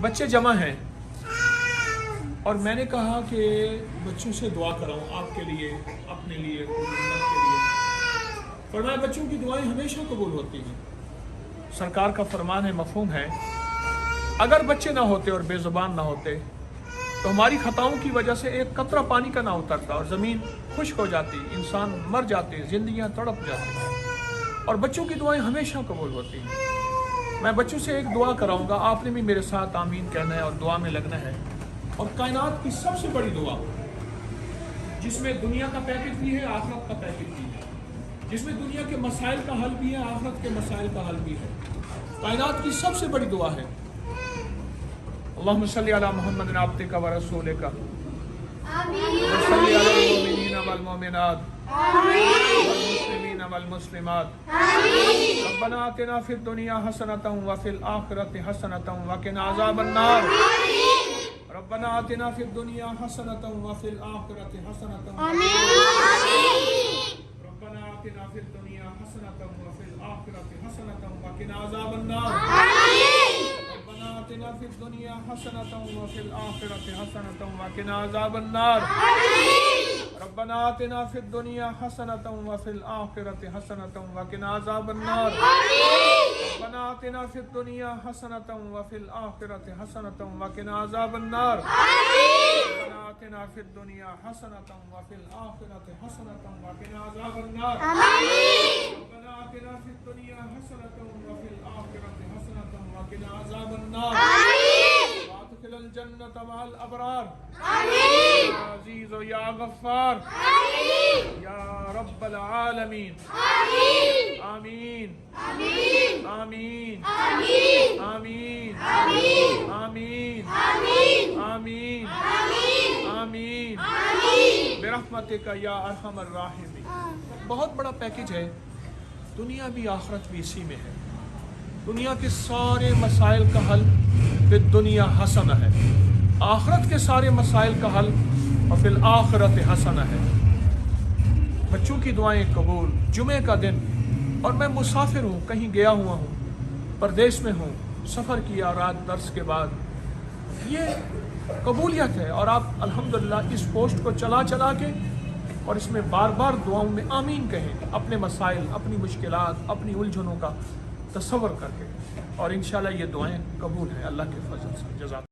بچے جمع ہیں اور میں نے کہا کہ بچوں سے دعا کراؤں آپ کے لیے، اپنے لیے، امت کے لیے۔ فرمایا بچوں کی دعائیں ہمیشہ قبول ہوتی ہیں۔ سرکار کا فرمان ہے، مفہوم ہے، اگر بچے نہ ہوتے اور بے زبان نہ ہوتے تو ہماری خطاؤں کی وجہ سے ایک قطرہ پانی کا نہ اترتا اور زمین خشک ہو جاتی، انسان مر جاتے، زندگیاں تڑپ جاتی، اور بچوں کی دعائیں ہمیشہ قبول ہوتی ہیں۔ میں بچوں سے ایک دعا کراؤں گا، آپ نے بھی میرے ساتھ آمین کہنا ہے اور دعا میں لگنا ہے۔ اور کائنات کی سب سے بڑی دعا، جس میں دنیا کا پیکج بھی ہے، آخرت کا پیکج بھی ہے، جس میں دنیا کے مسائل کا حل بھی ہے، آخرت کے مسائل کا حل بھی ہے، کائنات کی سب سے بڑی دعا ہے، اللہم صلی علی محمد عبدک و رسولک وصلی علی المؤمنین والمؤمنات والمسلمین والمسلمات ربنا آتنا فی الدنیا حسنۃ وفی الآخرۃ حسنۃ وقنا عذاب النار ربنا آتنا فی الدنیا حسنۃ وفی الآخرۃ حسنۃ ربنا آتنا فی الدنیا حسنۃ وفی الآخرۃ حسنۃ وقنا عذاب النار ربنا آتنا فی الدنیا حسنۃ وفی الآخرۃ حسنۃ وقنا عذاب النار ربنا آتنا فی الدنیا حسنۃ وفی الآخرۃ حسنۃ وقنا عذاب النار ربنا آتنا فی الدنیا حسنۃ وفی الآخرۃ حسنۃ وقنا عذاب النار ربنا آتنا فی الدنیا حسنۃ وفی الآخرۃ حسنۃ وقنا عذاب النار ربنا آتنا فی الدنیا حسنۃ وفی الآخرۃ حسنۃ وقنا عذاب النار وادخل الجنۃ مع الابرار یا عزیز و یا غفار یا رب العالمین آمین آمین آمین آمین آمین آمین آمین برحمتک یا ارحم الراحمین۔ بہت بڑا پیکج ہے، دنیا بھی آخرت بھی اسی میں ہے۔ دنیا کے سارے مسائل کا حل بالدنیا حسنہ ہے، آخرت کے سارے مسائل کا حل وفی الآخرت حسنہ ہے۔ بچوں کی دعائیں قبول، جمعے کا دن، اور میں مسافر ہوں، کہیں گیا ہوا ہوں، پردیش میں ہوں، سفر کیا رات درس کے بعد، یہ قبولیت ہے۔ اور آپ الحمدللہ اس پوسٹ کو چلا کے اور اس میں بار بار دعاؤں میں آمین کہیں، اپنے مسائل، اپنی مشکلات، اپنی الجھنوں کا تصور کر کے، اور انشاءاللہ یہ دعائیں قبول ہیں اللہ کے فضل سے۔ جزاک